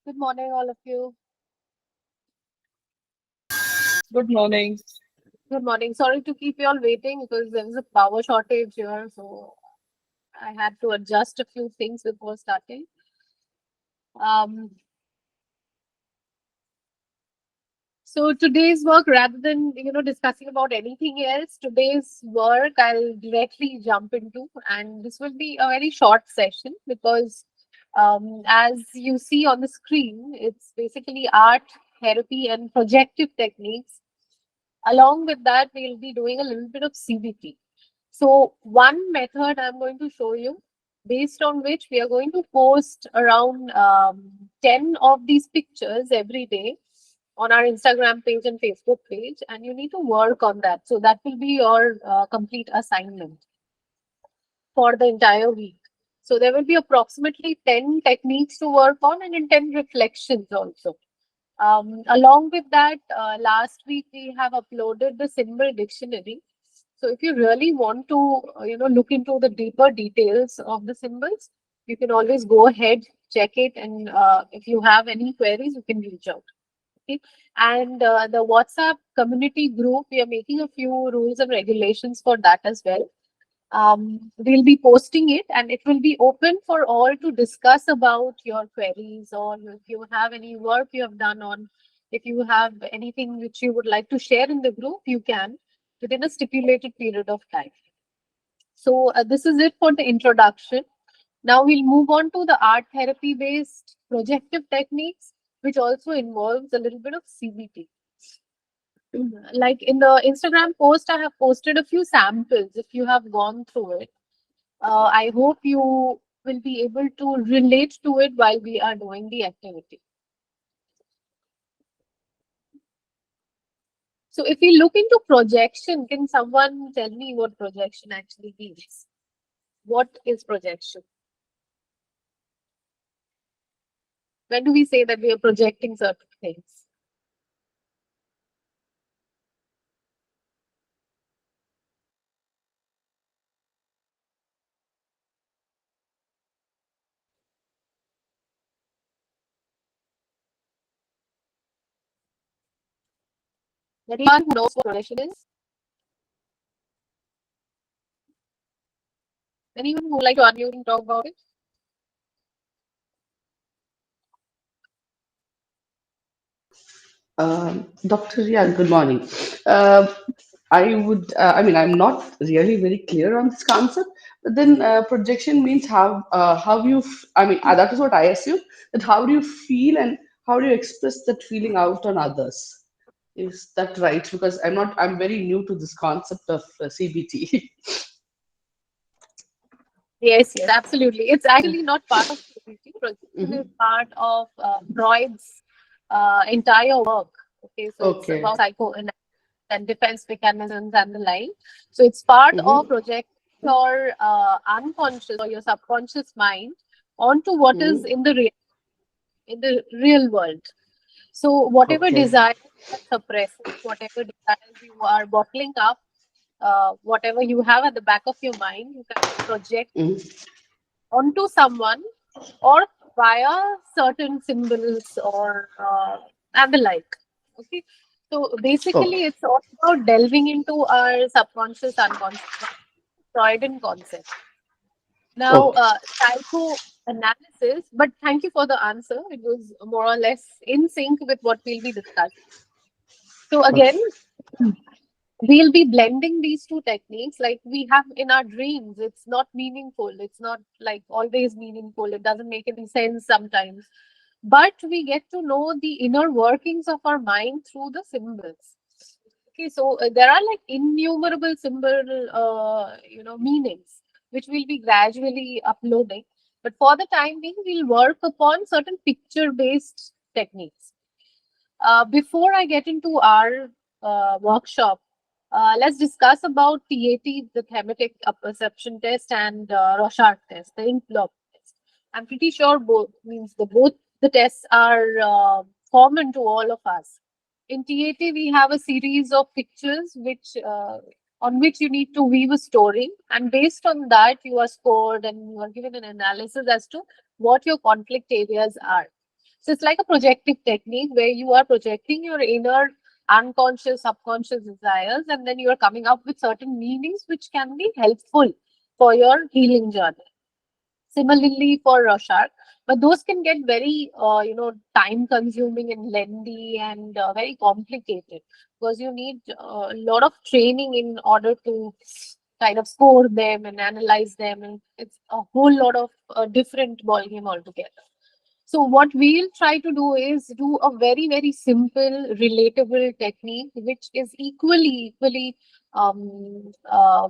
Good morning, all of you. Good morning. Good morning. Sorry to keep you all waiting because there was a power shortage here, so I had to adjust a few things before starting. Um, so today's work, rather than discussing about anything else, today's work I'll directly jump into, and this will be a very short session because, as you see on the screen, it's basically art therapy and projective techniques. Along with that, we'll be doing a little bit of CBT. So one method I'm going to show you, based on which we are going to post around 10 of these pictures every day on our Instagram page and Facebook page, and you need to work on that. So that will be your complete assignment for the entire week. So there will be approximately 10 techniques to work on and 10 reflections also. Along with that, last week we have uploaded the symbol dictionary. So if you really want to, look into the deeper details of the symbols, you can always go ahead, check it, and if you have any queries, you can reach out. Okay. And the WhatsApp community group, we are making a few rules and regulations for that as well. We'll be posting it and it will be open for all to discuss about your queries, or if you have any work you have done on, if you have anything which you would like to share in the group, you can within a stipulated period of time. So this is it for the introduction. Now we'll move on to the art therapy based projective techniques, which also involves a little bit of CBT. Like in the Instagram post, I have posted a few samples. If you have gone through it, I hope you will be able to relate to it while we are doing the activity. So if we look into projection, can someone tell me what projection actually means? What is projection? When do we say that we are projecting certain things? Anyone who knows what projection is? Anyone who would like to unmute and talk about it? Dr. Rian, good morning. Uh, I'm not really very clear on this concept, but then projection means that is what I assume, that how do you feel and how do you express that feeling out on others? Is that right? Because I'm very new to this concept of CBT. Yes, absolutely. It's actually not part of CBT. Projection is Mhm. part of Freud's entire work. Okay, so it's Okay. about psychoanalysis and defense mechanisms and the like. So it's part Mm-hmm. of projecting your unconscious or your subconscious mind onto what is Mm-hmm. in the real world. So whatever Okay. desires you are suppressing, whatever desires you are bottling up, whatever you have at the back of your mind, you can project Mm-hmm. onto someone or via certain symbols or and the like. Okay. So basically, Okay. it's all about delving into our subconscious, unconscious, Freudian concept. Now, Okay. psychoanalysis, but thank you for the answer. It was more or less in sync with what we'll be discussing. So Okay. again, we'll be blending these two techniques like we have in our dreams. It's not meaningful, it's not like always meaningful, it doesn't make any sense sometimes, but we get to know the inner workings of our mind through the symbols. Okay, so there are like innumerable symbol meanings which we'll be gradually uploading, but for the time being we'll work upon certain picture based techniques. Before I get into our workshop, let's discuss about TAT, the thematic perception test, and Rorschach test, the ink block test. I'm pretty sure both the tests are common to all of us. In TAT, we have a series of pictures which on which you need to weave a story, and based on that, you are scored and you are given an analysis as to what your conflict areas are. So it's like a projective technique where you are projecting your inner unconscious, subconscious desires, and then you are coming up with certain meanings which can be helpful for your healing journey. Similarly for Rorschach, but those can get very, time consuming and lengthy and very complicated because you need a lot of training in order to kind of score them and analyze them, and it's a whole lot of different ballgame altogether. So what we'll try to do is do a very, very simple, relatable technique, which is equally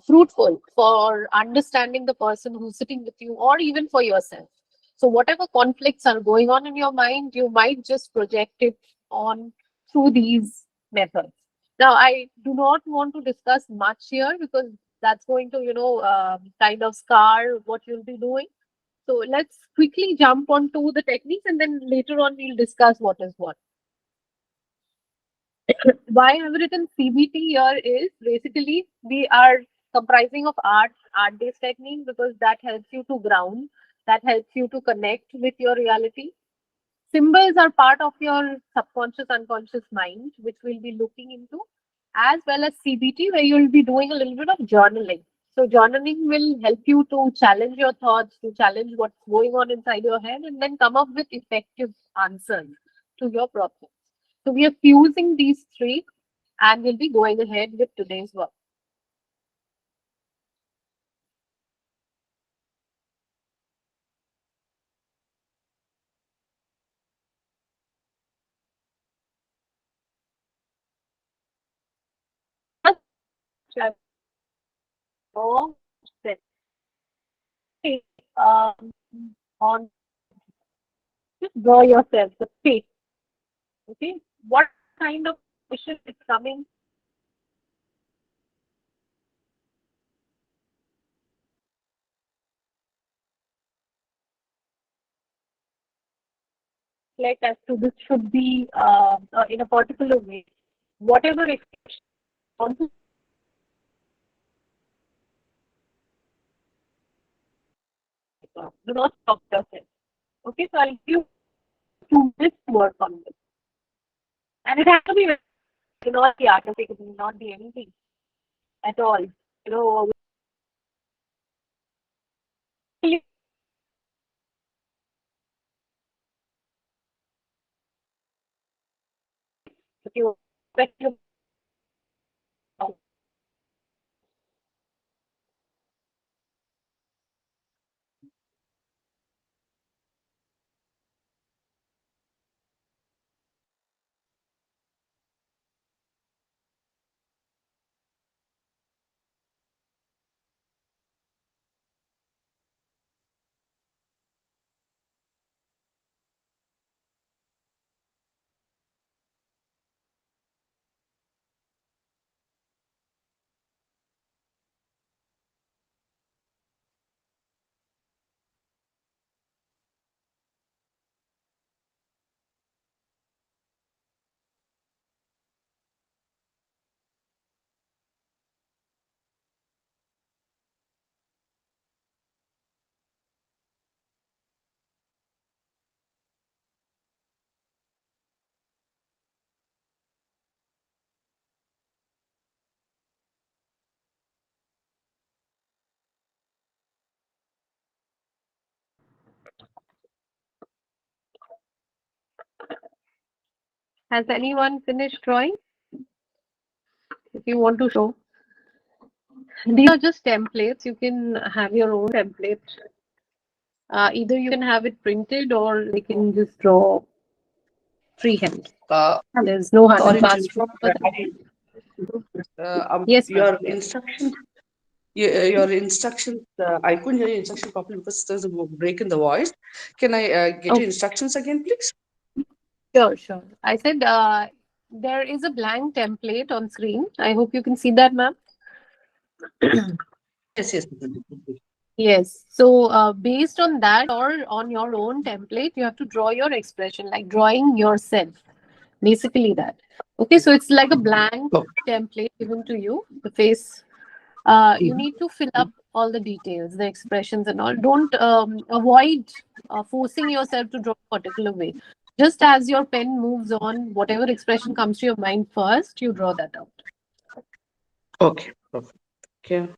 fruitful for understanding the person who's sitting with you, or even for yourself. So whatever conflicts are going on in your mind, you might just project it on through these methods. Now, I do not want to discuss much here because that's going to, kind of scar what you'll be doing. So let's quickly jump onto the techniques and then later on we'll discuss what is what. Why I've written CBT here is basically we are comprising of art-based technique because that helps you to ground, that helps you to connect with your reality. Symbols are part of your subconscious, unconscious mind, which we'll be looking into, as well as CBT, where you'll be doing a little bit of journaling. So, journaling will help you to challenge your thoughts, to challenge what's going on inside your head, and then come up with effective answers to your problems. So, we are fusing these three, and we'll be going ahead with today's work. Um, on just draw yourself the face. Okay, what kind of question is coming like as to this should be in a particular way. Whatever expression you want to do not stop yourself. Okay, so I'll give you 2 minutes to work on this. And it has to be very, it cannot be artistic, it will not be anything at all. You know, if you expect your has anyone finished drawing? If you want to show. These are just templates. You can have your own template. Either you can have it printed or they can just draw freehand. Uh, There's no hard and Sorry to fast rule interrupt. for that. Yes, ma'am. Your instructions, your instructions. I couldn't hear your instruction properly because there's a break in the voice. Can I get Oh, your instructions again, please? sure, sure. I said there is a blank template on screen. I hope you can see that, ma'am. Yes, yes. Yes. So based on that or on your own template, you have to draw your expression, like drawing yourself. Basically that. Okay, so it's like a blank Oh. template given to you, the face. You need to fill up all the details, the expressions and all. Don't avoid forcing yourself to draw a particular way. Just as your pen moves on, whatever expression comes to your mind first, you draw that out. Okay, perfect. Okay.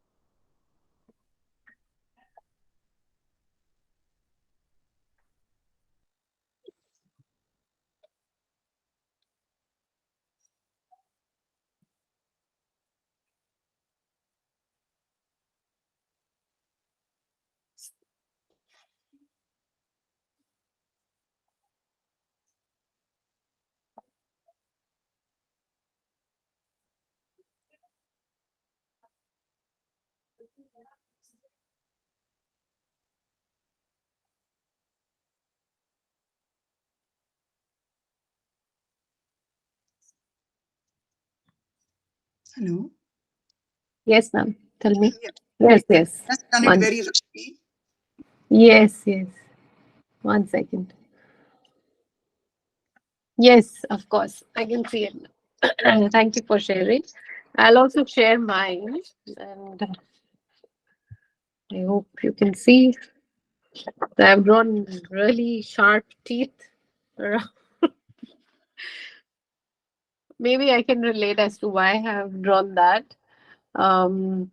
Hello. Yes, ma'am. Tell me. Yeah, Yes, yes. just done it One. very roughly. Yes, yes. 1 second. Yes, of course. I can see it. Thank you for sharing. I'll also share mine, and I hope you can see that I've drawn really sharp teeth. Maybe I can relate as to why I have drawn that. Um,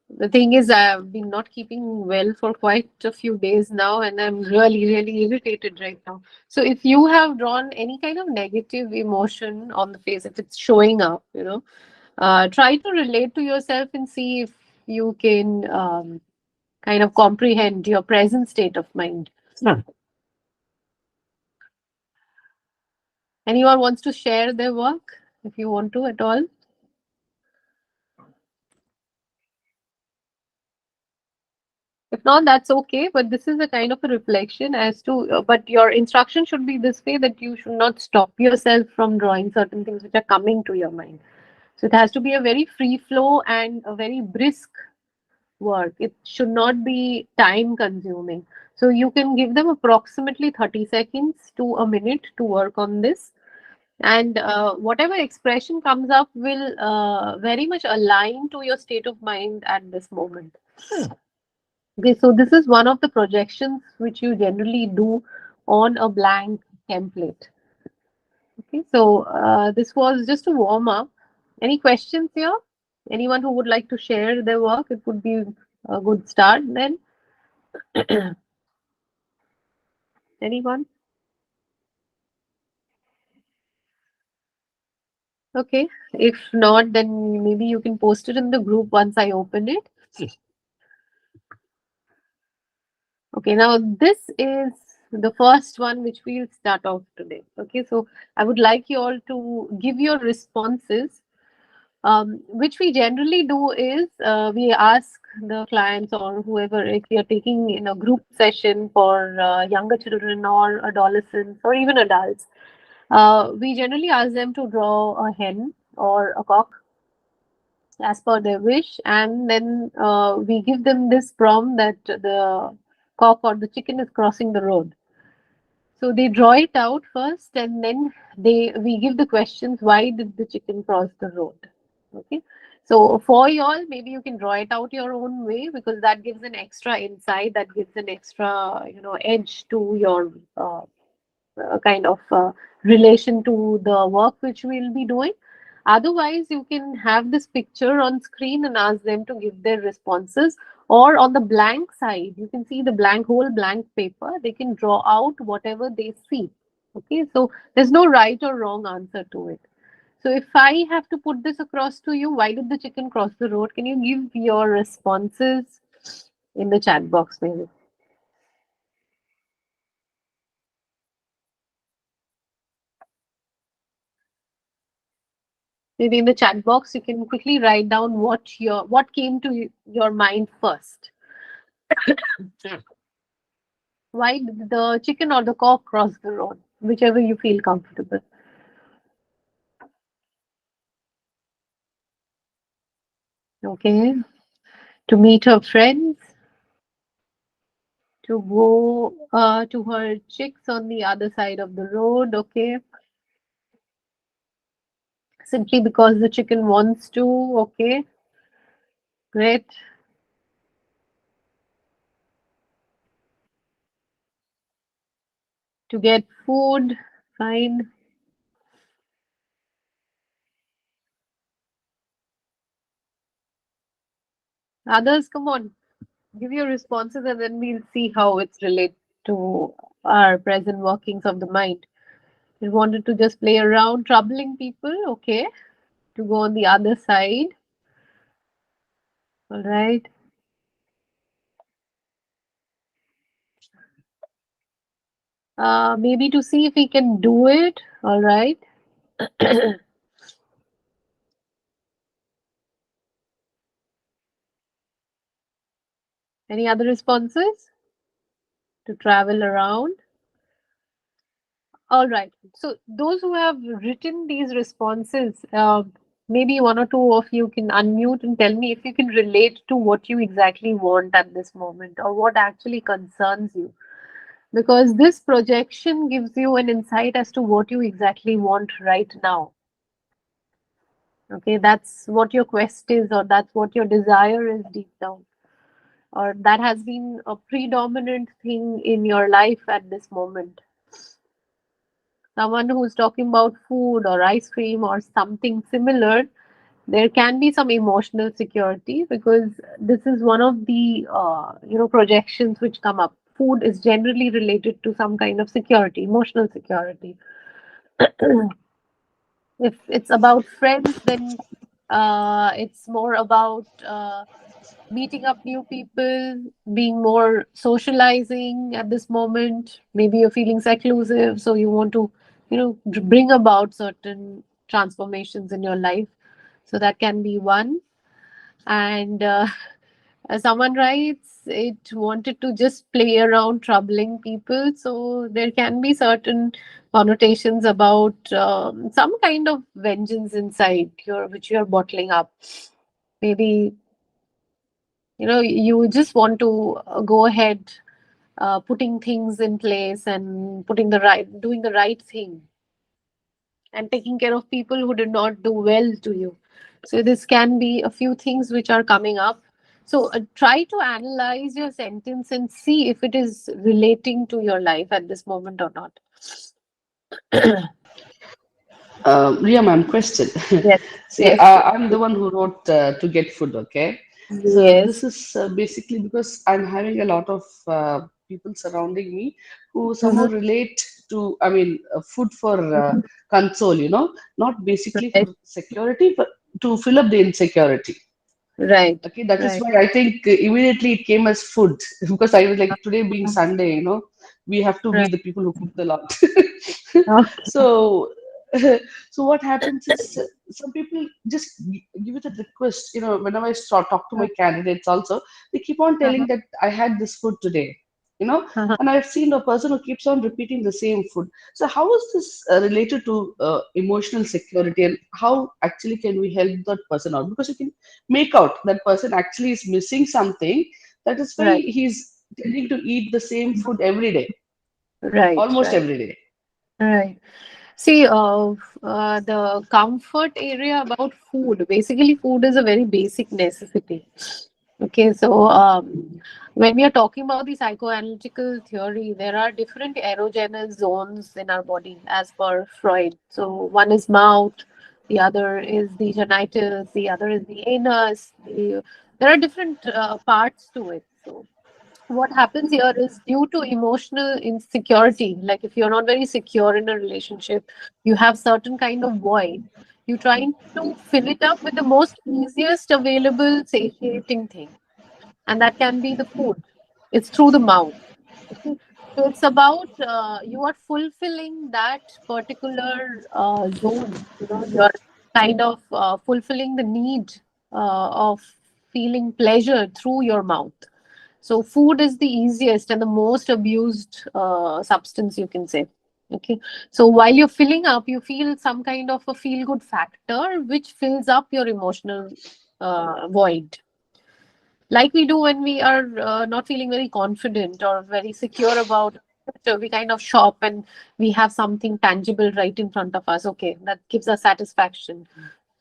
the thing is, I've been not keeping well for quite a few days now, and I'm really, really irritated right now. So, if you have drawn any kind of negative emotion on the face, if it's showing up, try to relate to yourself and see if you can kind of comprehend your present state of mind. Hmm. Anyone wants to share their work if you want to at all? If not, that's okay. But this is a kind of a reflection as to, but your instruction should be this way that you should not stop yourself from drawing certain things which are coming to your mind. So it has to be a very free flow and a very brisk work. It should not be time consuming. So you can give them approximately 30 seconds to a minute to work on this. And whatever expression comes up will very much align to your state of mind at this moment. Okay, so this is one of the projections which you generally do on a blank template. Okay, so this was just a warm up. Any questions here? Anyone who would like to share their work? It would be a good start then. Anyone? Okay. If not, then maybe you can post it in the group once I open it. Okay, now this is the first one which we'll start off today. Okay, so I would like you all to give your responses. Which we generally do is we ask the clients or whoever, if we are taking in a group session for younger children or adolescents or even adults, we generally ask them to draw a hen or a cock as per their wish, and then we give them this prompt that the cock or the chicken is crossing the road. So they draw it out first, and then they we give the questions. Why did the chicken cross the road? Okay. So for y'all, maybe you can draw it out your own way because that gives an extra insight, that gives an extra edge to your kind of relation to the work which we'll be doing. Otherwise, you can have this picture on screen and ask them to give their responses. Or on the blank side, you can see the blank, whole blank paper. They can draw out whatever they see. Okay, so there's no right or wrong answer to it. So if I have to put this across to you, why did the chicken cross the road? Can you give your responses in the chat box, maybe? Maybe in the chat box, you can quickly write down what came to your mind first. Why did the chicken or the cock cross the road? Whichever you feel comfortable. Okay. To meet her friends, to go to her chicks on the other side of the road. Okay. Simply because the chicken wants to. Okay. Great. To get food, fine. Others, come on, give your responses and then we'll see how it's related to our present workings of the mind. You wanted to just play around, troubling people, okay. To go on the other side, all right. Maybe to see if we can do it, all right. Any other responses? To travel around. All right. So those who have written these responses, maybe one or two of you can unmute and tell me if you can relate to what you exactly want at this moment or what actually concerns you. Because this projection gives you an insight as to what you exactly want right now. Okay, that's what your quest is, or that's what your desire is deep down, or that has been a predominant thing in your life at this moment. Someone who's talking about food or ice cream or something similar, there can be some emotional security because this is one of the projections which come up. Food is generally related to some kind of security, emotional security. If it's about friends, then it's more about meeting up new people, being more socializing at this moment. Maybe you're feeling seclusive, so you want to, bring about certain transformations in your life. So that can be one. And someone writes, it wanted to just play around troubling people. So there can be certain connotations about some kind of vengeance inside your, which you're bottling up. Maybe you just want to go ahead, putting things in place and doing the right thing and taking care of people who did not do well to you. So this can be a few things which are coming up. So try to analyze your sentence and see if it is relating to your life at this moment or not. Ria ma'am, question. Yes, See, yes, I'm the one who wrote to get food, okay? So this yes. is basically because I'm having a lot of people surrounding me who somehow Mhm. relate to, I mean, food for console, not basically Right, for security, but to fill up the insecurity. right, Okay, that is right. why I think immediately it came as food because I was like, today being Sunday, we have to be Right. the people who cook the lot. Okay. So, so what happens is some people just give it a request. Whenever I talk to my candidates, also they keep on telling Uh-huh. that I had this food today. Uh-huh. And I've seen a person who keeps on repeating the same food. So how is this related to emotional security, and how actually can we help that person out? Because you can make out that person actually is missing something. That is why Right, he's tending to eat the same food every day, right, almost right, every day. right. See, the comfort area about food. Basically, food is a very basic necessity. Okay, so when we are talking about the psychoanalytical theory, there are different erogenous zones in our body as per Freud. So one is mouth, the other is the genitals, the other is the anus. There are different parts to it. So what happens here is due to emotional insecurity, like if you're not very secure in a relationship, you have certain kind of void, you're trying to fill it up with the most easiest available satiating thing, and that can be the food. It's through the mouth. Okay. So it's about you are fulfilling that particular zone. You're kind of fulfilling the need of feeling pleasure through your mouth. So food is the easiest and the most abused substance, you can say. Okay. So while you're filling up, you feel some kind of a feel good factor which fills up your emotional void, like we do when we are not feeling very confident or very secure about it. We kind of shop and we have something tangible right in front of us. Okay, that gives us satisfaction.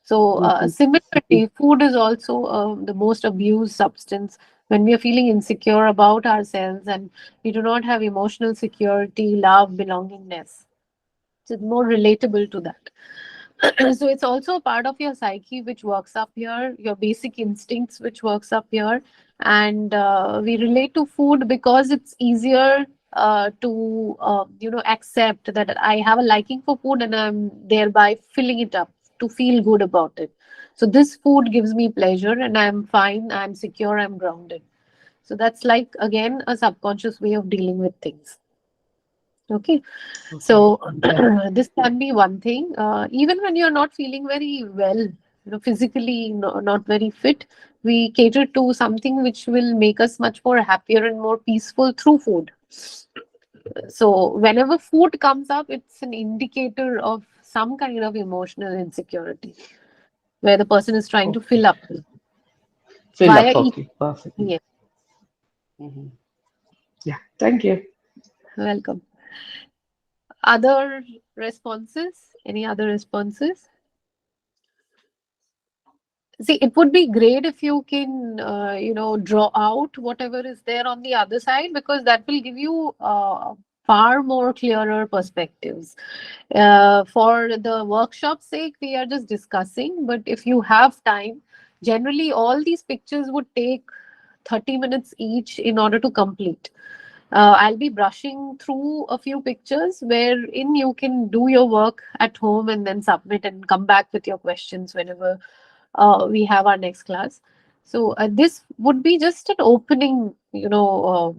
So Mhm. similarly, food is also the most abused substance When we are feeling insecure about ourselves and we do not have emotional security, love, belongingness. It's more relatable to that. So it's also a part of your psyche which works up here, your basic instincts which works up here, and we relate to food because it's easier to accept that I have a liking for food and I'm thereby filling it up to feel good about it. So this food gives me pleasure and I'm fine, I'm secure, I'm grounded. So that's like again a subconscious way of dealing with things. Okay. Okay. So this can be one thing. Even when you're not feeling very well, physically not very fit, we cater to something which will make us much more happier and more peaceful through food. So whenever food comes up, it's an indicator of some kind of emotional insecurity where the person is trying to fill Okay. up Fill via up. eating. Okay. Perfect. Yes, Hmm. Yeah. Thank you. welcome. Other responses? Any other responses? See, it would be great if you can, draw out whatever is there on the other side because that will give you far more clearer perspectives. For the workshop's sake, we are just discussing, but if you have time, generally all these pictures would take 30 minutes each in order to complete. I'll be brushing through a few pictures wherein you can do your work at home and then submit and come back with your questions whenever we have our next class. So this would be just an opening, a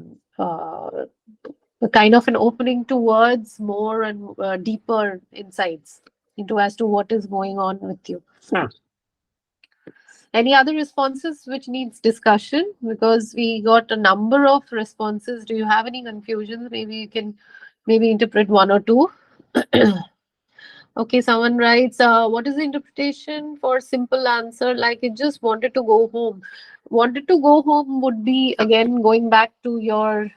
kind of an opening towards more and deeper insights into as to what is going on with you. Any other responses which needs discussion? Because we got a number of responses. Do you have any confusions? Maybe you can maybe interpret one or two. Okay, someone writes, what is the interpretation for simple answer? Like it just wanted to go home. Wanted to go home would be again going back to your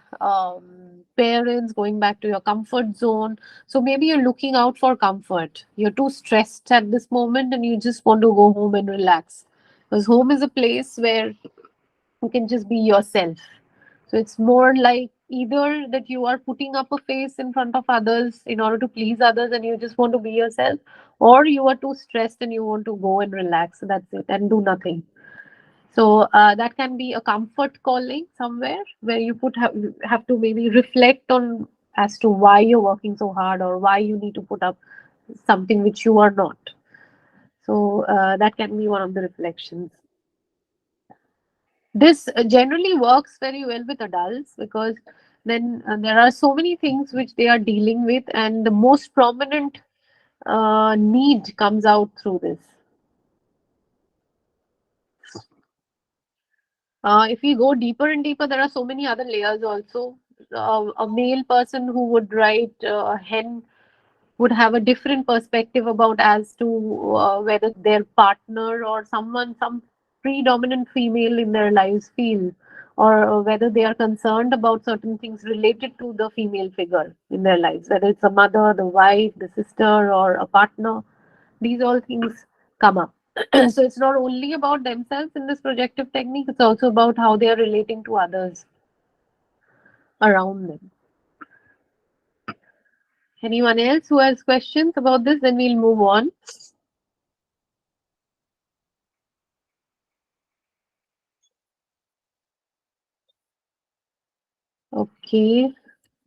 parents, going back to your comfort zone. So maybe you're looking out for comfort. You're too stressed at this moment and you just want to go home and relax. Because home is a place where you can just be yourself. So it's more like either that you are putting up a face in front of others in order to please others and you just want to be yourself, or you are too stressed and you want to go and relax. So that's it, and do nothing. So that can be a comfort calling somewhere where you have to maybe reflect on as to why you're working so hard or why you need to put up something which you are not. So that can be one of the reflections. This generally works very well with adults because then there are so many things which they are dealing with, and the most prominent need comes out through this. If we go deeper and deeper, there are so many other layers also. A male person who would write hen would have a different perspective about as to whether their partner or some predominant female in their lives feel, or whether they are concerned about certain things related to the female figure in their lives, whether it's a mother, the wife, the sister, or a partner. These all things come up. So it's not only about themselves in this projective technique, it's also about how they are relating to others around them. Anyone else who has questions about this? Then we'll move on. Okay,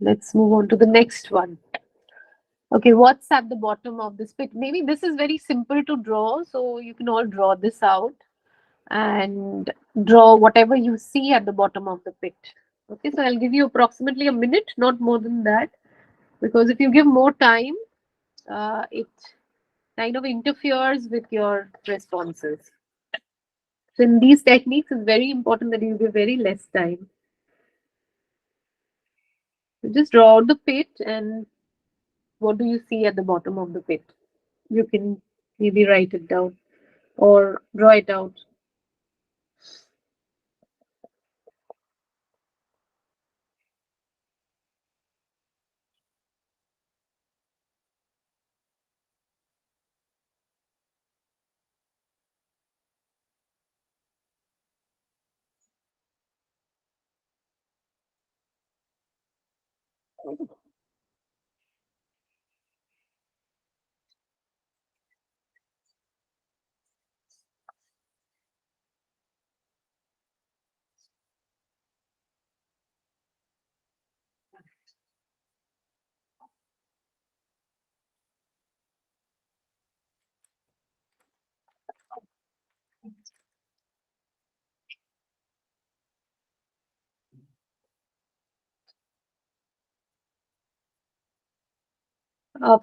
let's move on to the next one. Okay, what's at the bottom of this pit? Maybe this is very simple to draw, so you can all draw this out and draw whatever you see at the bottom of the pit. Okay, so I'll give you approximately a minute, not more than that, because if you give more time, it kind of interferes with your responses. So in these techniques, it's very important that you give very less time. So just draw out the pit, and what do you see at the bottom of the pit? You can maybe write it down or draw it out.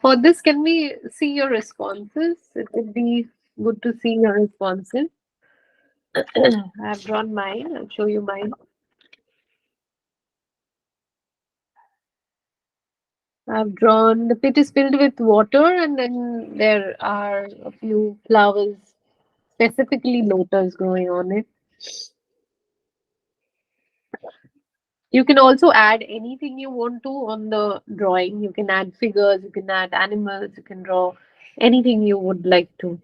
For this, can we see your responses? It would be good to see your responses. I have drawn mine. I'll show you mine. I've drawn the pit is filled with water, and then there are a few flowers, specifically lotus, growing on it. You can also add anything you want to on the drawing. You can add figures, you can add animals, you can draw anything you would like to,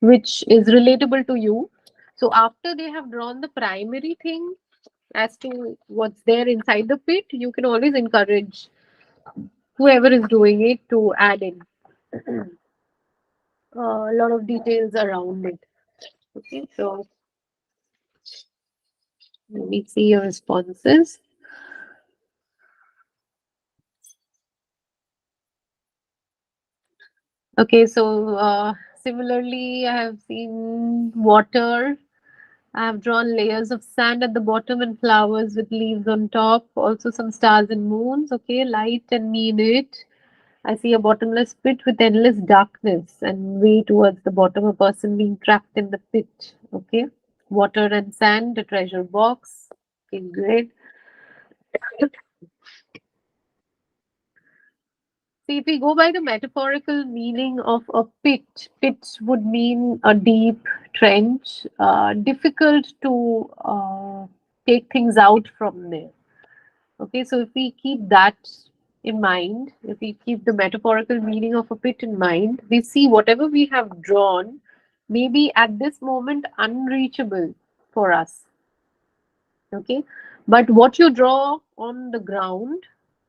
which is relatable to you. So after they have drawn the primary thing as to what's there inside the pit, you can always encourage whoever is doing it to add in a lot of details around it. Okay, so let me see your responses. Okay, so similarly, I have seen water. I have drawn layers of sand at the bottom and flowers with leaves on top. Also, some stars and moons. Okay, light and me in it. I see a bottomless pit with endless darkness and way towards the bottom, a person being trapped in the pit. Okay, water and sand, a treasure box. Okay, great. See, if we go by the metaphorical meaning of a pit would mean a deep trench, difficult to take things out from there. Okay, so if we keep that in mind, if we keep the metaphorical meaning of a pit in mind, we see whatever we have drawn may be at this moment unreachable for us. Okay, but what you draw on the ground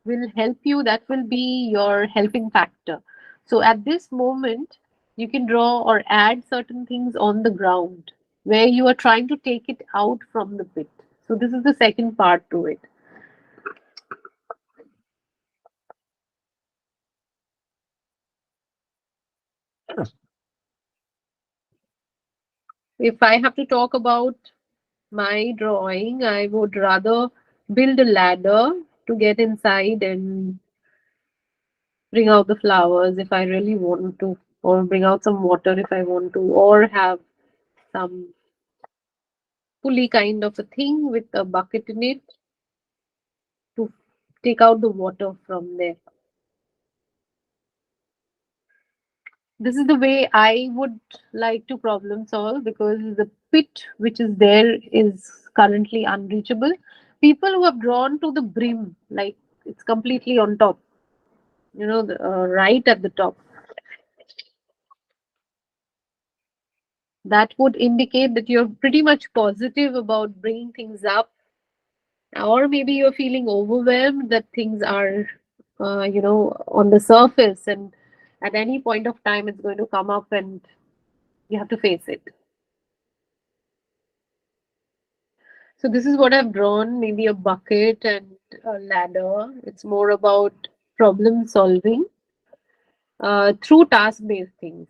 will help you. That will be your helping factor. So at this moment, you can draw or add certain things on the ground where you are trying to take it out from the pit. So this is the second part to it. If I have to talk about my drawing, I would rather build a ladder to get inside and bring out the flowers if I really want to, or bring out some water if I want to, or have some pulley kind of a thing with a bucket in it to take out the water from there. This is the way I would like to problem solve because the pit which is there is currently unreachable. People who have drawn to the brim, like it's completely on top, right at the top, that would indicate that you're pretty much positive about bringing things up, or maybe you're feeling overwhelmed that things are, on the surface, and at any point of time it's going to come up and you have to face it. So this is what I've drawn, maybe a bucket and a ladder. It's more about problem solving through task-based things.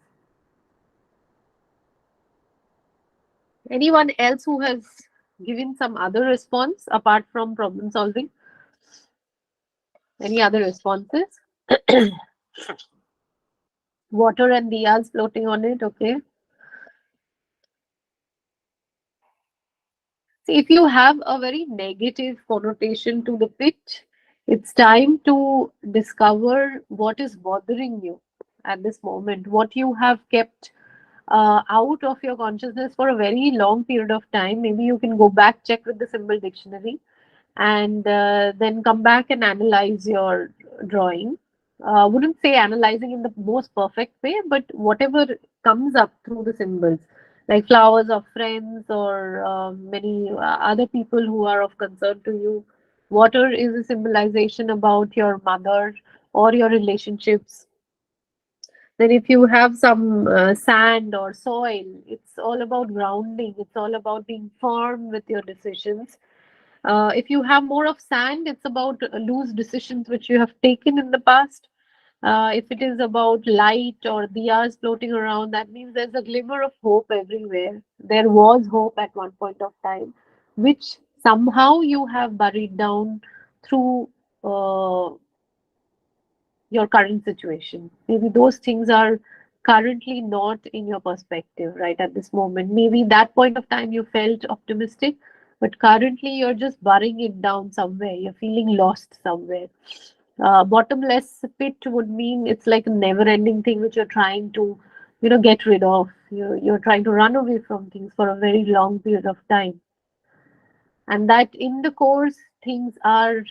Anyone else who has given some other response apart from problem solving? Any other responses? Water and diyas floating on it, okay. See, if you have a very negative connotation to the pit, it's time to discover what is bothering you at this moment, what you have kept out of your consciousness for a very long period of time. Maybe you can go back, check with the symbol dictionary, and then come back and analyze your drawing. Wouldn't say analyzing in the most perfect way, but whatever comes up through the symbols. like flowers of friends or many other people who are of concern to you. Water is a symbolization about your mother or your relationships. Then, if you have some sand or soil, it's all about grounding, it's all about being firm with your decisions. If you have more of sand, it's about loose decisions which you have taken in the past. If it is about light or diyas floating around, that means there's a glimmer of hope everywhere. There was hope at one point of time, which somehow you have buried down through uh, your current situation. Maybe those things are currently not in your perspective right at this moment. Maybe that point of time you felt optimistic, but currently you're just burying it down somewhere. You're feeling lost somewhere. Bottomless pit would mean it's like a never-ending thing which you're trying to, get rid of. You're trying to run away from things for a very long period of time, and that in the course things are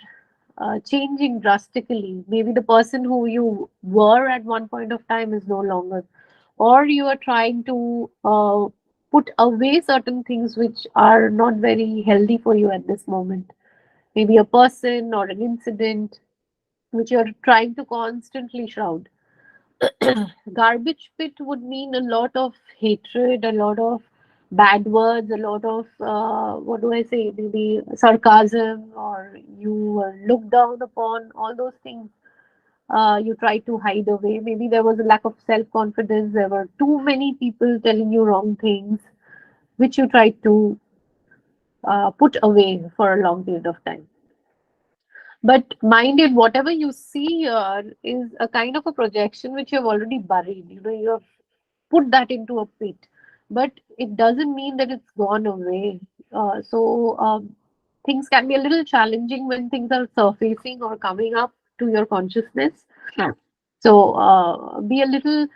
changing drastically. Maybe the person who you were at one point of time is no longer, or you are trying to put away certain things which are not very healthy for you at this moment. Maybe a person or an incident which you're trying to constantly shroud. Garbage pit would mean a lot of hatred, a lot of bad words, a lot of what do I say, maybe sarcasm, or you were looked down upon, all those things. You try to hide away. Maybe there was a lack of self confidence. There were too many people telling you wrong things, which you tried to put away for a long period of time. But mind it, whatever you see here is a kind of a projection which you have already buried. You have put that into a pit, but it doesn't mean that it's gone away. So things can be a little challenging when things are surfacing or coming up to your consciousness. So be a little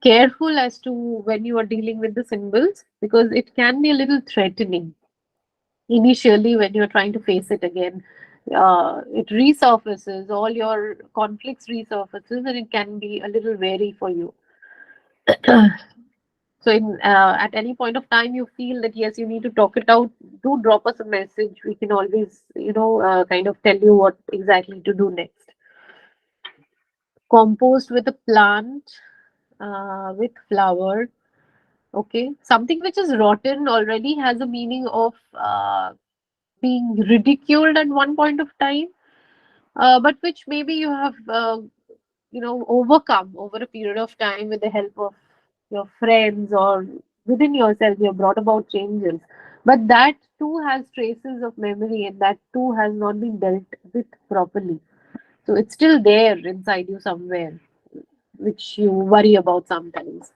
careful as to when you are dealing with the symbols, because it can be a little threatening initially when you're trying to face it again. It resurfaces, all your conflicts resurfaces, and it can be a little wary for you. So, at any point of time, you feel that yes, you need to talk it out. Do drop us a message. We can always, kind of tell you what exactly to do next. Compost with a plant, with flower. Okay, something which is rotten already has a meaning of being ridiculed at one point of time, but which maybe you have overcome over a period of time with the help of your friends or within yourself. You have brought about changes, but that too has traces of memory, and that too has not been dealt with properly. So it's still there inside you somewhere, which you worry about sometimes.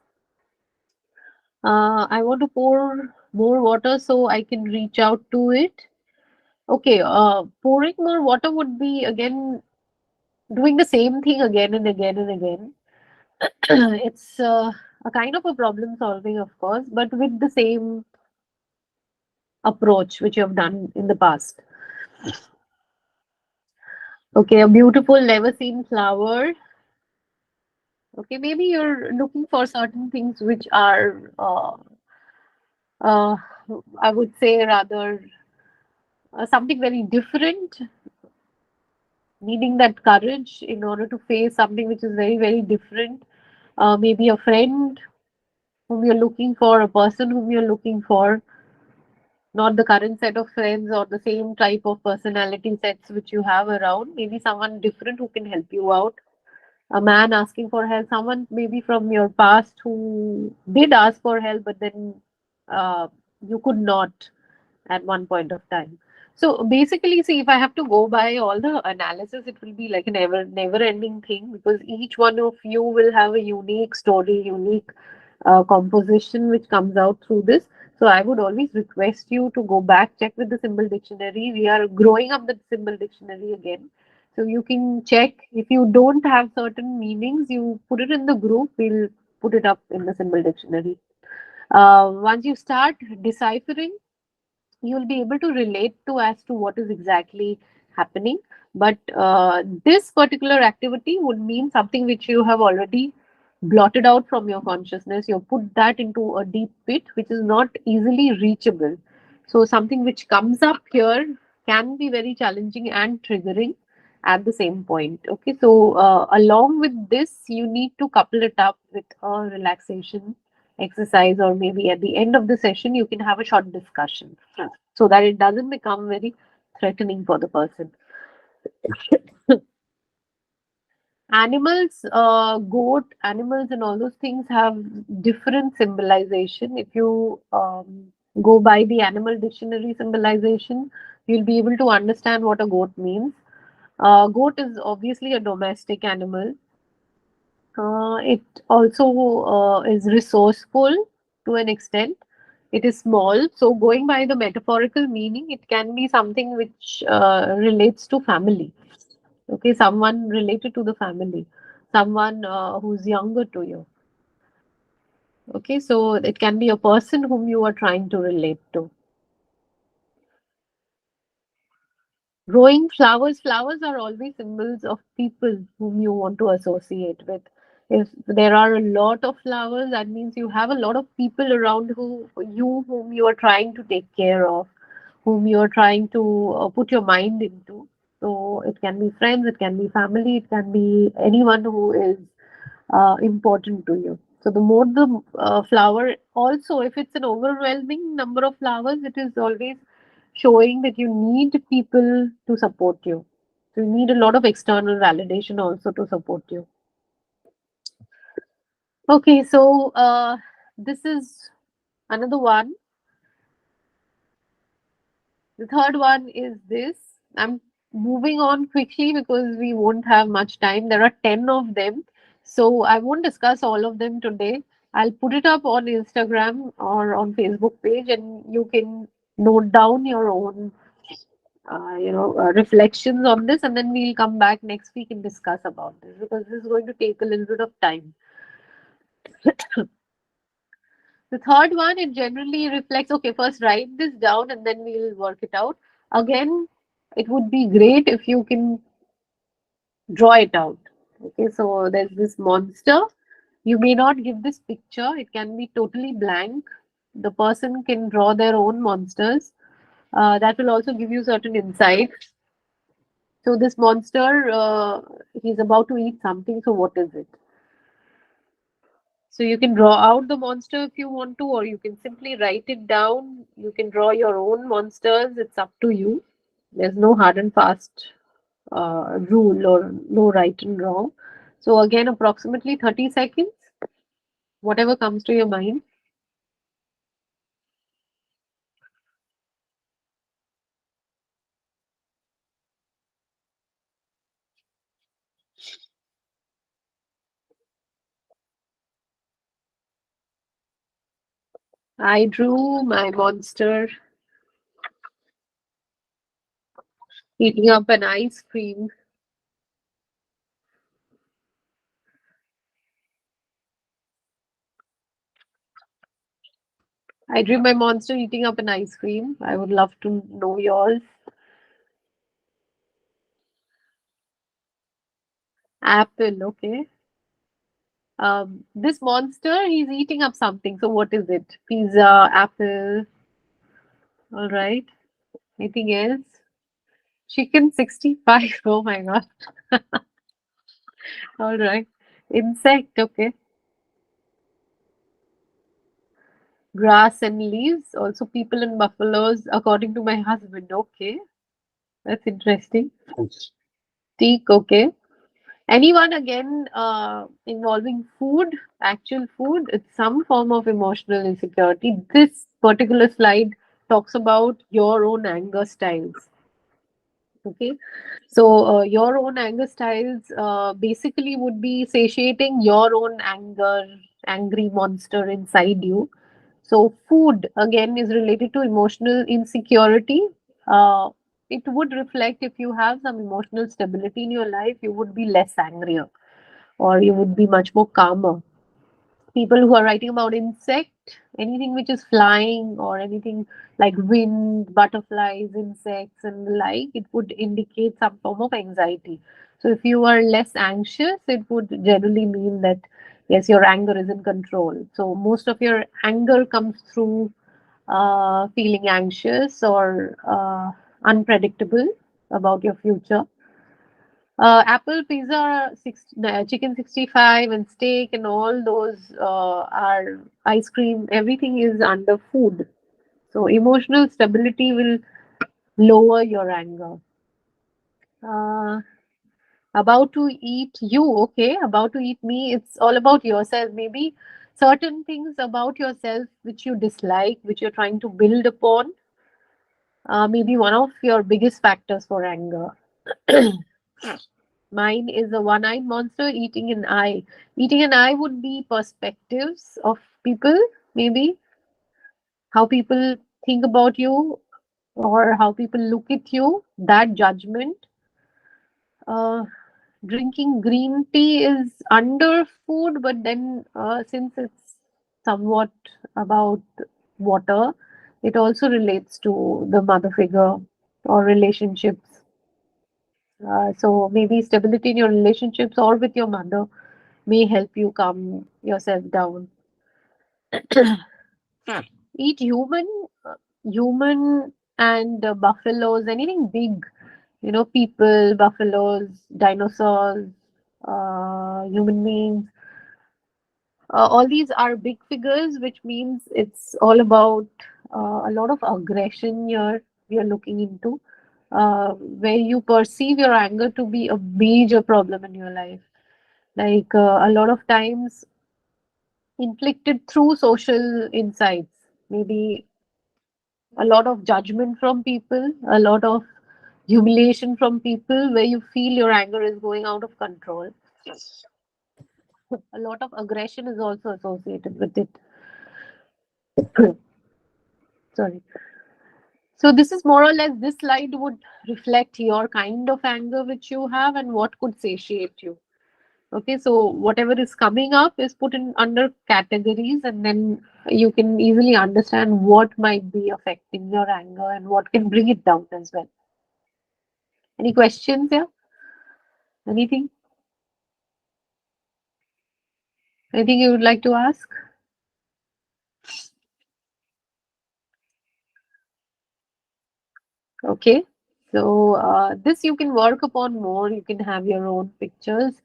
I want to pour more water so I can reach out to it. Okay, pouring more water would be again doing the same thing again and again and again. It's a kind of a problem solving, of course, but with the same approach which you have done in the past. Okay, a beautiful, never seen flower. Okay, maybe you're looking for certain things which are, uh, I would say, rather something very different, needing that courage in order to face something which is very, very different. Maybe a friend whom you're looking for, a person whom you're looking for, not the current set of friends or the same type of personality sets which you have around. Maybe someone different who can help you out. A man asking for help, someone maybe from your past who did ask for help, but then uh, you could not at one point of time. So basically, see, if I have to go by all the analysis, it will be like a never ending thing, because each one of you will have a unique story, unique composition which comes out through this. So I would always request you to go back, check with the symbol dictionary. We are growing up the symbol dictionary again. So you can check. If you don't have certain meanings, you put it in the group. We'll put it up in the symbol dictionary. Once you start deciphering, you'll be able to relate to as to what is exactly happening. But this particular activity would mean something which you have already blotted out from your consciousness. You put that into a deep pit which is not easily reachable. So something which comes up here can be very challenging and triggering at the same point. Okay, so along with this, you need to couple it up with a relaxation exercise, or maybe at the end of the session, you can have a short discussion so that it doesn't become very threatening for the person. Animals, goat, animals, and all those things have different symbolization. If you go by the animal dictionary symbolization, you'll be able to understand what a goat means. Goat is obviously a domestic animal. It also is resourceful to an extent. It is small. So, going by the metaphorical meaning, it can be something which relates to family. Okay, someone related to the family, someone who's younger to you. Okay, so it can be a person whom you are trying to relate to. Growing flowers, flowers are always symbols of people whom you want to associate with. If there are a lot of flowers, that means you have a lot of people around whom you are trying to take care of, whom you are trying to put your mind into. So it can be friends, it can be family, it can be anyone who is important to you. So the more the flower, also if it's an overwhelming number of flowers, it is always showing that you need people to support you. So you need a lot of external validation also to support you. Okay, so this is another one. The third one is this. I'm moving on quickly because we won't have much time. There are 10 of them. So I won't discuss all of them today. I'll put it up on Instagram or on Facebook page, and you can note down your own reflections on this, and then we'll come back next week and discuss about this, because this is going to take a little bit of time. The third one, it generally reflects, okay, first write this down and then we'll work it out. Again, it would be great if you can draw it out. Okay, so there's this monster. You may not give this picture, it can be totally blank. The person can draw their own monsters. That will also give you certain insight. So, this monster, he's about to eat something. So, what is it? So you can draw out the monster if you want to, or you can simply write it down. You can draw your own monsters. It's up to you. There's no hard and fast rule or no right and wrong. So again, approximately 30 seconds, whatever comes to your mind. I drew my monster eating up an ice cream. I drew my monster eating up an ice cream. I would love to know yours. Apple, okay. This monster, he's eating up something. So what is it? Pizza, apple. All right. Anything else? Chicken 65. Oh my God. All right. Insect, okay. Grass and leaves. Also people and buffaloes, according to my husband. Okay. That's interesting. Teak, okay. Anyone again involving food, actual food, it's some form of emotional insecurity. This particular slide talks about your own anger styles. Okay, so your own anger styles basically would be satiating your own anger, angry monster inside you. So, food again is related to emotional insecurity. Uh, it would reflect, if you have some emotional stability in your life, you would be less angrier, or you would be much more calmer. People who are writing about insect, anything which is flying or anything like wind, butterflies, insects, and the like, it would indicate some form of anxiety. So if you are less anxious, it would generally mean that Yes, your anger is in control. So most of your anger comes through feeling anxious or unpredictable about your future. Apple pizza, chicken 65, and steak, and all those are ice cream. Everything is under food. So emotional stability will lower your anger. Uh, about to eat you, okay? About to eat me. It's all about yourself. Maybe certain things about yourself which you dislike, which you're trying to build upon, maybe one of your biggest factors for anger. Mine is a one-eyed monster eating an eye. Eating an eye would be perspectives of people, maybe how people think about you or how people look at you, that judgment. Uh, Drinking green tea is under food, but then since it's somewhat about water, it also relates to the mother figure or relationships. So maybe stability in your relationships or with your mother may help you calm yourself down. Eat uh, human and buffaloes, anything big, people, buffaloes, dinosaurs, human beings. All these are big figures, which means it's all about a lot of aggression here we are looking into, where you perceive your anger to be a major problem in your life. Like a lot of times inflicted through social insights, maybe a lot of judgment from people, a lot of humiliation from people, where you feel your anger is going out of control. A lot of aggression is also associated with it. Sorry. So this is more or less, this slide would reflect your kind of anger which you have and what could satiate you. Okay, so whatever is coming up is put in under categories, and then you can easily understand what might be affecting your anger and what can bring it down as well. Any questions here? Anything? Anything you would like to ask? Okay. So this you can work upon more. You can have your own pictures.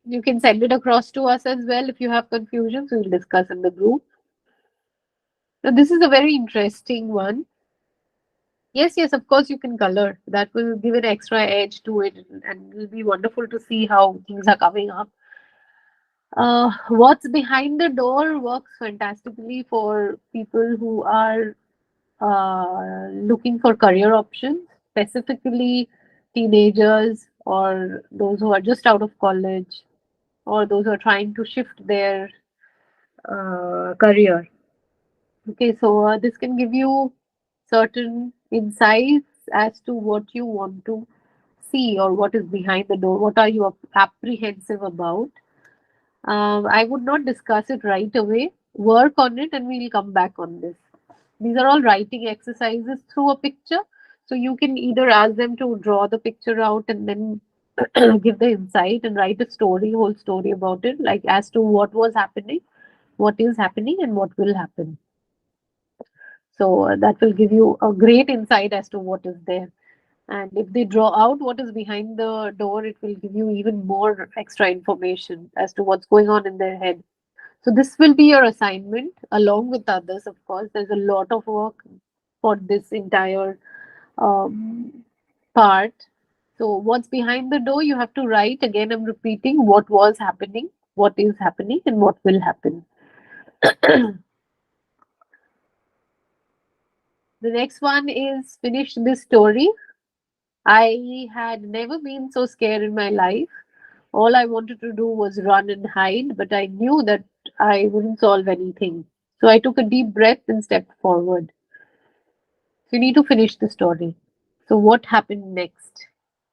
You can send it across to us as well if you have confusions. We'll discuss in the group. Now, this is a very interesting one. Yes, yes, of course you can color. That will give an extra edge to it, and it'll be wonderful to see how things are coming up. What's behind the door works fantastically for people who are looking for career options, specifically teenagers or those who are just out of college or those who are trying to shift their career. Okay, so this can give you certain insights as to what you want to see or what is behind the door. What are you apprehensive about? I would not discuss it right away. Work on it and we'll come back on this. These are all writing exercises through a picture. So you can either ask them to draw the picture out and then give the insight and write a story, whole story about it, like as to what was happening, what is happening, and what will happen. So that will give you a great insight as to what is there. And if they draw out what is behind the door, it will give you even more extra information as to what's going on in their head. So this will be your assignment along with others, of course. There's a lot of work for this entire um, part. So what's behind the door, you have to write. Again, I'm repeating what was happening, what is happening, and what will happen. The next one is finish this story. I had never been so scared in my life. All I wanted to do was run and hide, but I knew that I wouldn't solve anything. So I took a deep breath and stepped forward. So you need to finish the story. So what happened next?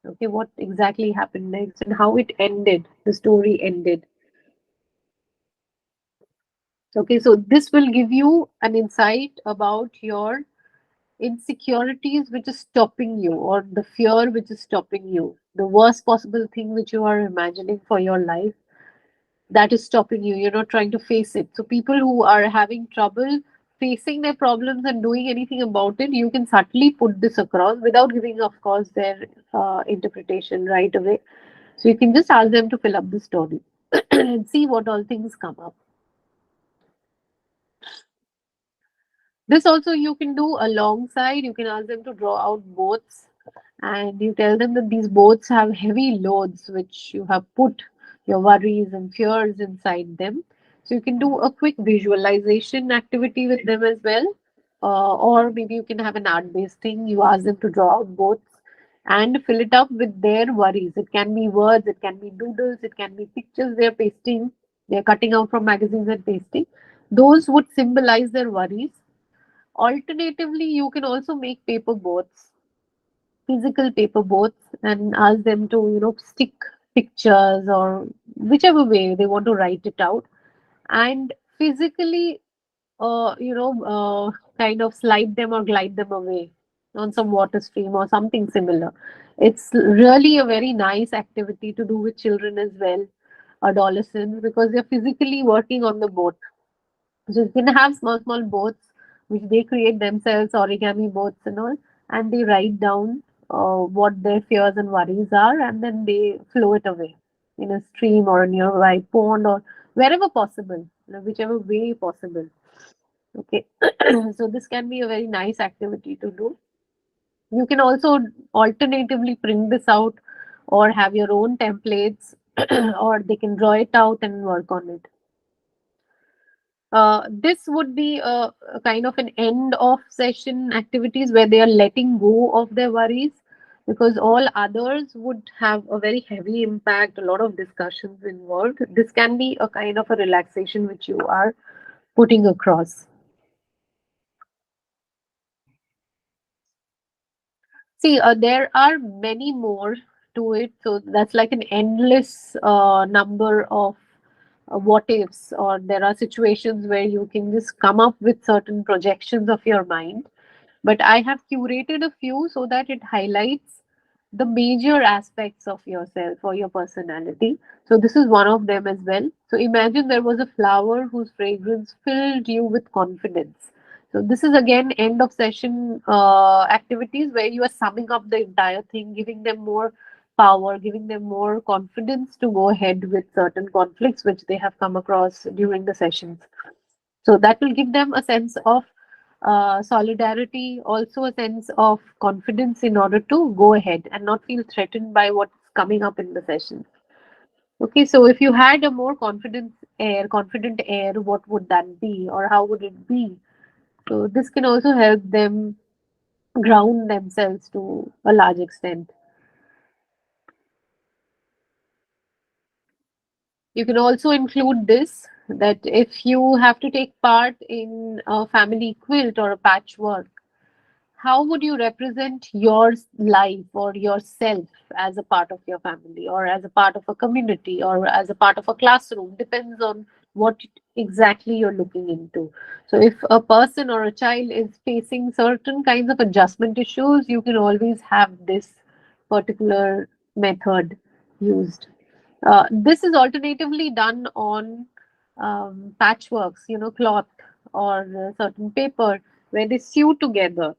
Okay, what exactly happened next and how it ended, the story ended. Okay, so this will give you an insight about your insecurities which is stopping you, or the fear which is stopping you, the worst possible thing which you are imagining for your life. that is stopping you. You're not trying to face it. So people who are having trouble facing their problems and doing anything about it, you can subtly put this across without giving, of course, their interpretation right away. So you can just ask them to fill up the story and see what all things come up. This also you can do alongside. You can ask them to draw out boats, and you tell them that these boats have heavy loads which you have put your worries and fears inside them. So you can do a quick visualization activity with them as well. Or maybe you can have an art based thing. You ask them to draw out boats and fill it up with their worries. It can be words, it can be doodles, it can be pictures they're pasting, they're cutting out from magazines and pasting. Those would symbolize their worries. Alternatively, you can also make paper boats, physical paper boats, and ask them to, stick pictures or whichever way they want to write it out, and physically, kind of slide them or glide them away on some water stream or something similar. It's really a very nice activity to do with children as well, adolescents, because they're physically working on the boat. So you can have small, small boats which they create themselves, origami boats and all, and they write down what their fears and worries are, and then they flow it away in a stream or a nearby pond or wherever possible, whichever way possible. Okay, so this can be a very nice activity to do. You can also alternatively print this out or have your own templates, or they can draw it out and work on it. This would be a kind of an end of session activities where they are letting go of their worries, because all others would have a very heavy impact, a lot of discussions involved. This can be a kind of a relaxation which you are putting across. See, there are many more to it. So that's like an endless number of what ifs, or there are situations where you can just come up with certain projections of your mind, but I have curated a few so that it highlights the major aspects of yourself or your personality. So, this is one of them as well. So, imagine there was a flower whose fragrance filled you with confidence. So, this is again end of session activities where you are summing up the entire thing, giving them more power, giving them more confidence to go ahead with certain conflicts which they have come across during the sessions. So that will give them a sense of solidarity, also a sense of confidence in order to go ahead and not feel threatened by what's coming up in the session. Okay, so if you had a more confident air, what would that be, or how would it be? So this can also help them ground themselves to a large extent. You can also include this, that if you have to take part in a family quilt or a patchwork, how would you represent your life or yourself as a part of your family or as a part of a community or as a part of a classroom? Depends on what exactly you're looking into. So if a person or a child is facing certain kinds of adjustment issues, you can always have this particular method used. This is alternatively done on patchworks, cloth or certain paper, where they sew together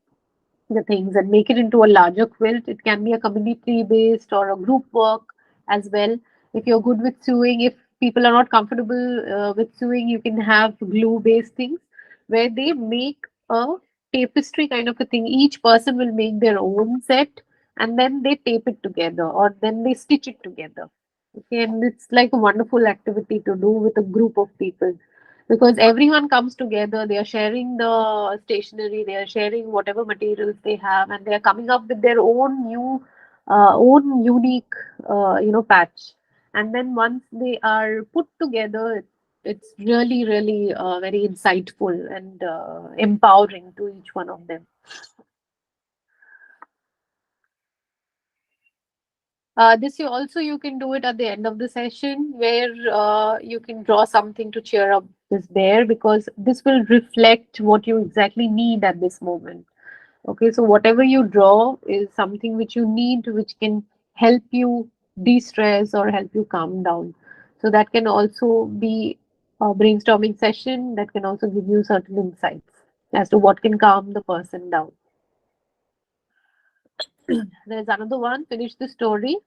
the things and make it into a larger quilt. It can be a community based or a group work as well. If you're good with sewing, if people are not comfortable with sewing, you can have glue based things where they make a tapestry kind of a thing. Each person will make their own set and then they tape it together or then they stitch it together. Okay, and it's like a wonderful activity to do with a group of people, because everyone comes together, they are sharing the stationery, they are sharing whatever materials they have, and they are coming up with their own own unique patch. And then once they are put together, it's really really very insightful and empowering to each one of them. This you can do it at the end of the session, where you can draw something to cheer up this bear, because this will reflect what you exactly need at this moment. Okay, so whatever you draw is something which you need, which can help you de-stress or help you calm down. So that can also be a brainstorming session that can also give you certain insights as to what can calm the person down. There's another one, finish the story.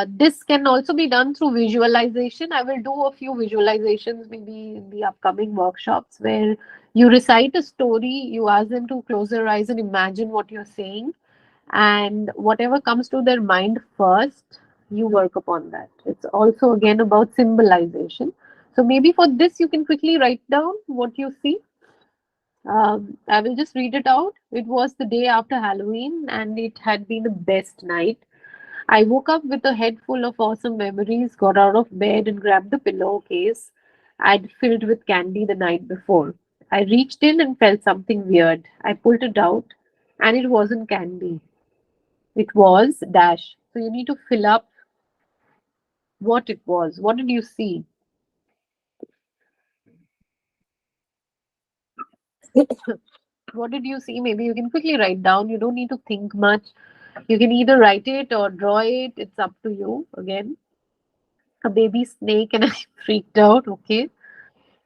This can also be done through visualization. I will do a few visualizations maybe in the upcoming workshops where you recite a story, you ask them to close their eyes and imagine what you're saying, and whatever comes to their mind first, you work upon that. It's also again about symbolization. So maybe for this, you can quickly write down what you see. I will just read it out. It was the day after Halloween, and it had been the best night. I woke up with a head full of awesome memories, got out of bed and grabbed the pillowcase I'd filled with candy the night before. I reached in and felt something weird. I pulled it out, and it wasn't candy. It was dash. So you need to fill up what it was. What did you see? What did you see? Maybe you can quickly write down. You don't need to think much. You can either write it or draw it. It's up to you. Again, a baby snake, and I freaked out. Okay.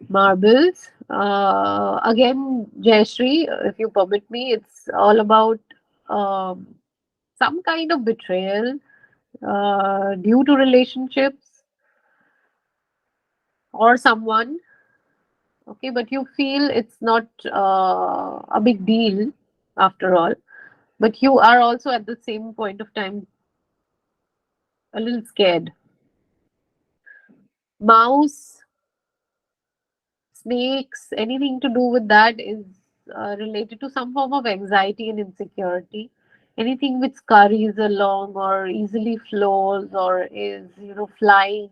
Marbles. Again, Jayashree, if you permit me, it's all about um, some kind of betrayal due to relationships or someone. Okay, but you feel it's not a big deal after all. But you are also at the same point of time a little scared. Mouse, snakes, anything to do with that is related to some form of anxiety and insecurity. Anything which scurries along or easily flows or is, flying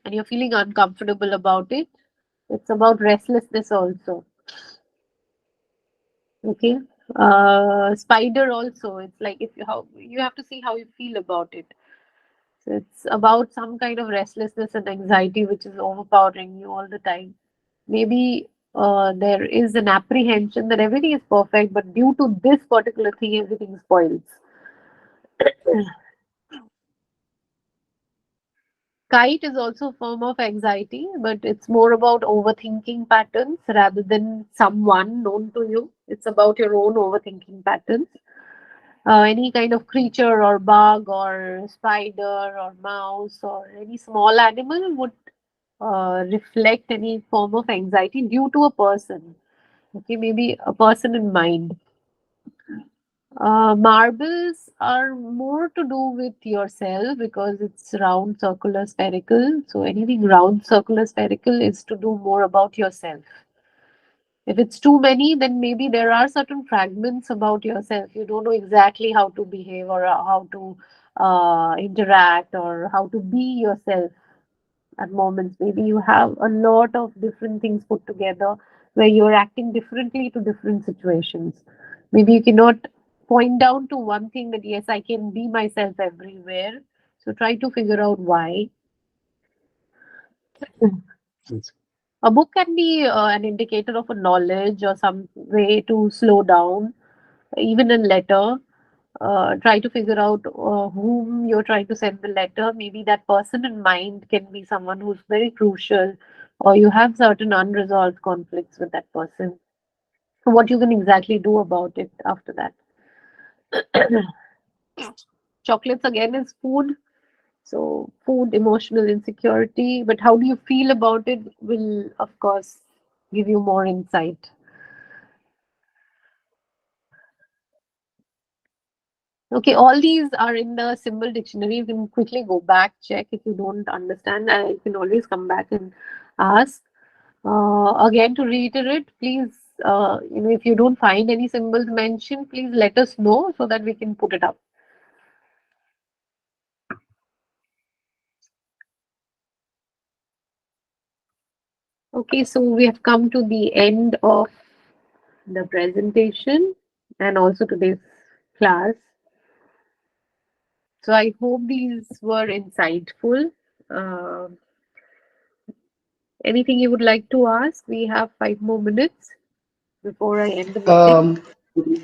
and you're feeling uncomfortable about it, it's about restlessness also. Okay. Spider also, it's like if you how you have to see how you feel about it. So it's about some kind of restlessness and anxiety which is overpowering you all the time. Maybe there is an apprehension that everything is perfect, but due to this particular thing, everything spoils. Kite is also a form of anxiety, but it's more about overthinking patterns rather than someone known to you. It's about your own overthinking patterns. Any kind of creature or bug or spider or mouse or any small animal would reflect any form of anxiety due to a person. Okay, maybe a person in mind. Marbles are more to do with yourself because it's round, circular, spherical. So anything round, circular, spherical is to do more about yourself. If it's too many, then maybe there are certain fragments about yourself. You don't know exactly how to behave or how to interact or how to be yourself at moments. Maybe you have a lot of different things put together where you're acting differently to different situations. Maybe you cannot point down to one thing that, yes, I can be myself everywhere. So try to figure out why. A book can be an indicator of a knowledge or some way to slow down, even a letter. Try to figure out whom you're trying to send the letter. Maybe that person in mind can be someone who's very crucial, or you have certain unresolved conflicts with that person. So what you can exactly do about it after that? Chocolates again is food. So food, emotional insecurity, but how do you feel about it will, of course, give you more insight. Okay, all these are in the symbol dictionary. You can quickly go back, check if you don't understand. You can always come back and ask. Again, to reiterate, please, if you don't find any symbols mentioned, please let us know so that we can put it up. Okay, so we have come to the end of the presentation and also today's class. So I hope these were insightful. Uh, Anything you would like to ask? We have 5 more minutes before I end the meeting. Um,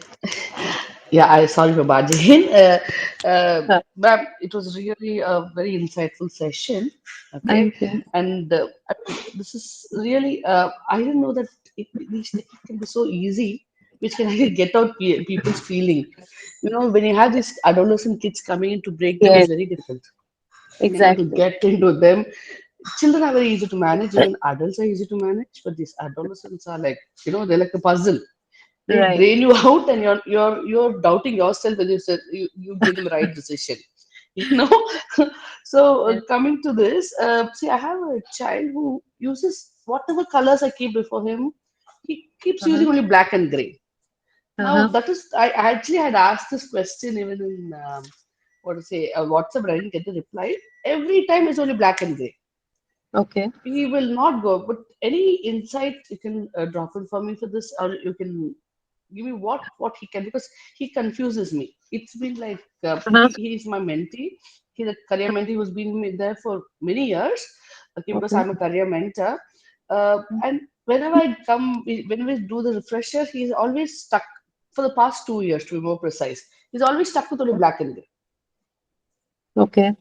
Yeah, I sorry for barging in. Uh, Ma'am, it was really a very insightful session. Okay, Thank you. and this is really I didn't know that these techniques can be so easy, which can actually get out people's feeling. You know, when you have these adolescent kids coming in, to break them is Yes, very difficult. You know, to exactly. get into them, children are very easy to manage. Even adults are easy to manage, but these adolescents are like, they're like a puzzle. They Right. drain you out, and you're doubting yourself whether you give them the right decision. you know so Yes. coming to this, see, I have a child who uses whatever colors I keep before him. He keeps Uh-huh. using only black and gray. Now Uh-huh. that is, I actually had asked this question even in what to say, WhatsApp, but I didn't get the reply. Every time it's only black and gray. Okay. He will not go. But any insight you can drop in for me for this, or you can give me what he can, because he confuses me. It's been like Uh-huh. he's my mentee. He's a career mentee who's been there for many years. Okay, because Okay. I'm a career mentor, and whenever I come, when we do the refresher, he's always stuck for the past 2 years. To be more precise, he's always stuck with only black and gray. Okay.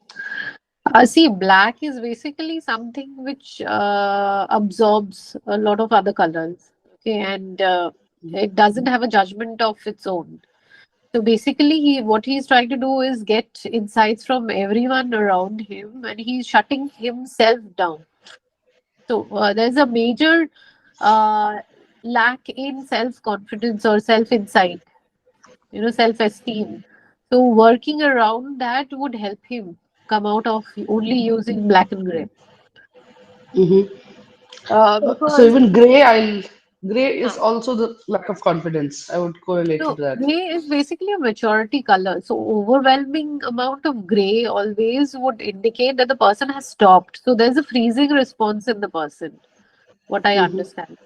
See, black is basically something which absorbs a lot of other colors. Okay, and it doesn't have a judgment of its own. So basically, what he's trying to do is get insights from everyone around him, and he's shutting himself down. So there's a major uh, lack in self confidence or self insight, self esteem. So working around that would help him come out of only using black and gray. Mm-hmm. So Because even gray is uh, also the lack of confidence. I would correlate it no, to that. gray is basically a maturity color. So overwhelming amount of gray always would indicate that the person has stopped. So there's a freezing response in the person. What I Mm-hmm. understand.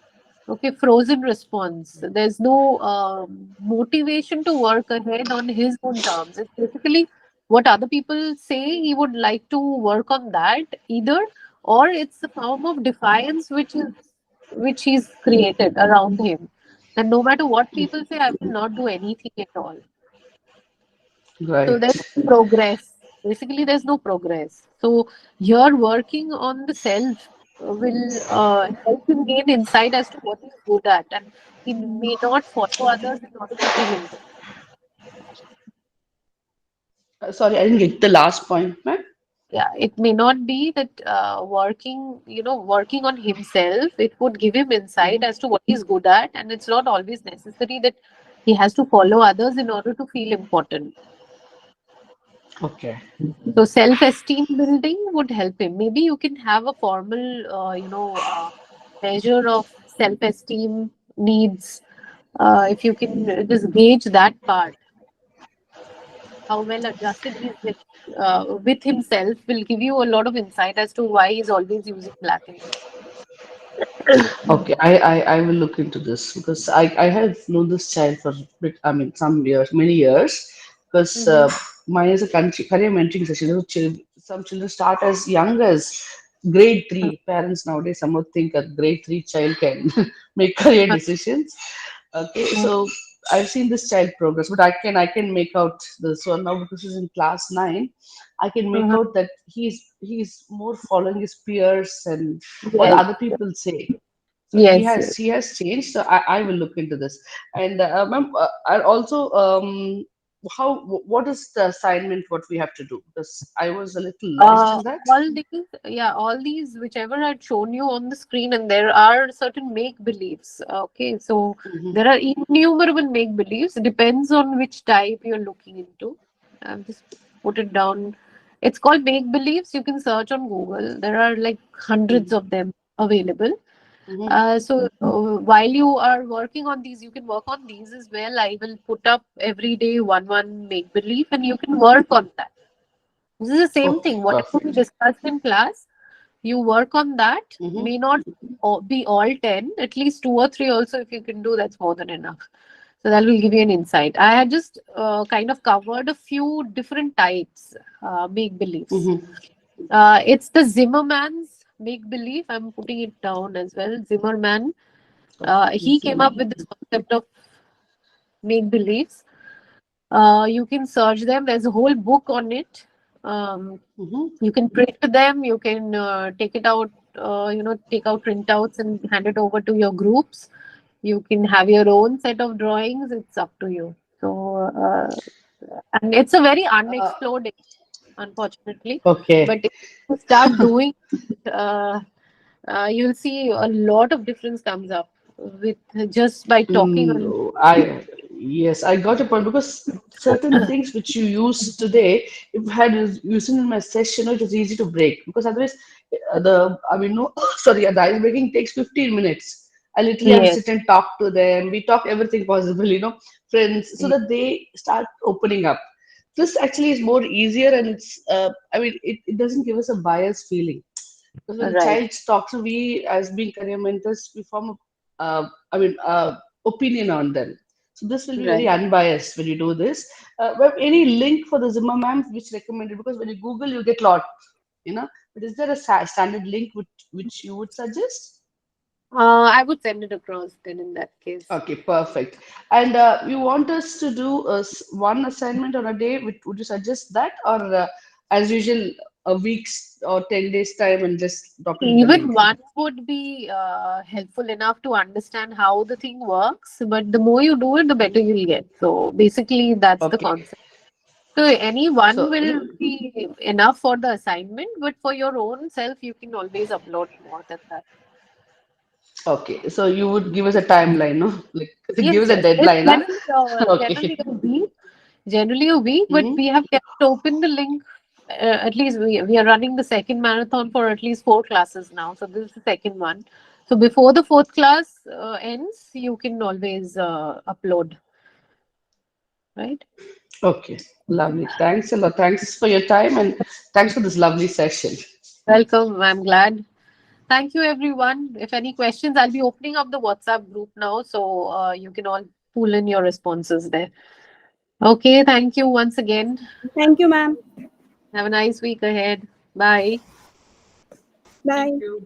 Okay, frozen response. There's no motivation to work ahead on his own terms. It's basically what other people say he would like to work on that either, or it's a form of defiance which he's created around him. And no matter what people say, I will not do anything at all. So Right. there's no progress. Basically, there's no progress. So you're working on the self will help him gain insight as to what he's good at, and he may not follow others in order to feel important. Sorry, I didn't get the last point, ma'am. Yeah, it may not be that working on himself, it would give him insight as to what he's good at, and it's not always necessary that he has to follow others in order to feel important. Okay. So self-esteem building would help him. Maybe you can have a formal, measure of self-esteem needs. If you can just gauge that part, how well adjusted he is with himself will give you a lot of insight as to why he's always using black and Okay, I will look into this, because I have known this child for I mean some years, many years, because gray. mine is a career mentoring session. So some children start as young as grade three. Parents nowadays somehow think a grade three child can make career decisions. Okay, so I've seen this child progress, but I can make out this one now, because he's in class 9. I can make Uh-huh. out that he's more following his peers and what Yes, other people say. So he yes, has yes. he has changed. So I will look into this. And ma'am, I also what is the assignment what we have to do? Because I was a little lost in that. All these, whichever I'd shown you on the screen, and there are certain make beliefs. Okay, so Hmm. there are innumerable make beliefs. Depends on which type you're looking into. I've just put it down. It's called make beliefs. You can search on Google. There are like hundreds of them available. Hmm. So while you are working on these, you can work on these as well. I will put up every day one make belief, and you can work on that. This is the same Okay, thing. Whatever we perfect. discussed in class, you work on that. Hmm. May not be all 10, at least two or three also, if you can do, that's more than enough. So that will give you an insight. I had just kind of covered a few different types, make beliefs. Hmm. It's the Zimmerman's make belief. I'm putting it down as well. Zimmerman. Okay, He came up Zimmerman. with this concept of make beliefs. You can search them. There's a whole book on it. Um, Mm-hmm. you can print them. You can take it out. Take out printouts and hand it over to your groups. You can have your own set of drawings. It's up to you. So, and it's a very Uh, unexplored, unfortunately. okay. But if you start doing, uh, you'll see a lot of difference comes up with just by talking on. I yes, I got a point because certain things which you use today, if I had used in my session, it was easy to break because otherwise, no, sorry, the ice breaking takes 15 minutes. I literally have to Yes, sit and talk to them. We talk everything possible, friends, so that they start opening up. This actually is more easier and it doesn't give us a biased feeling. Because when the right, child talks, we as being career mentors, we form opinion on them. So this will be very right. unbiased when you do this. But any link for the Zimmerman which recommended? Because when you Google, you get lot, you know. But is there a standard link which you would suggest? I would send it across then in that case. Okay, perfect. And you want us to do one assignment on a day? Would you suggest that, or as usual, a week's or 10 days time and just drop in the Even link? one would be helpful enough to understand how the thing works, but the more you do it, the better you'll get. So basically, that's the Okay. concept. So any one So, will be enough for the assignment, but for your own self, you can always upload more than that. okay. So you would give us a timeline, no? Like, give Yes, us a yes. It's deadline, huh? generally Okay. a week, but Hmm. we have kept open the link. At least we are running the second marathon for at least 4 classes now. So this is the second one. So before the fourth class ends, you can always upload, right? Okay. Lovely. Thanks a lot. Thanks for your time and thanks for this lovely session. Welcome. I'm glad. Thank you, everyone. If any questions, I'll be opening up the WhatsApp group now, so you can all pull in your responses there. Okay. Thank you once again. Thank you, ma'am. Have a nice week ahead. Bye. Bye. Thank you.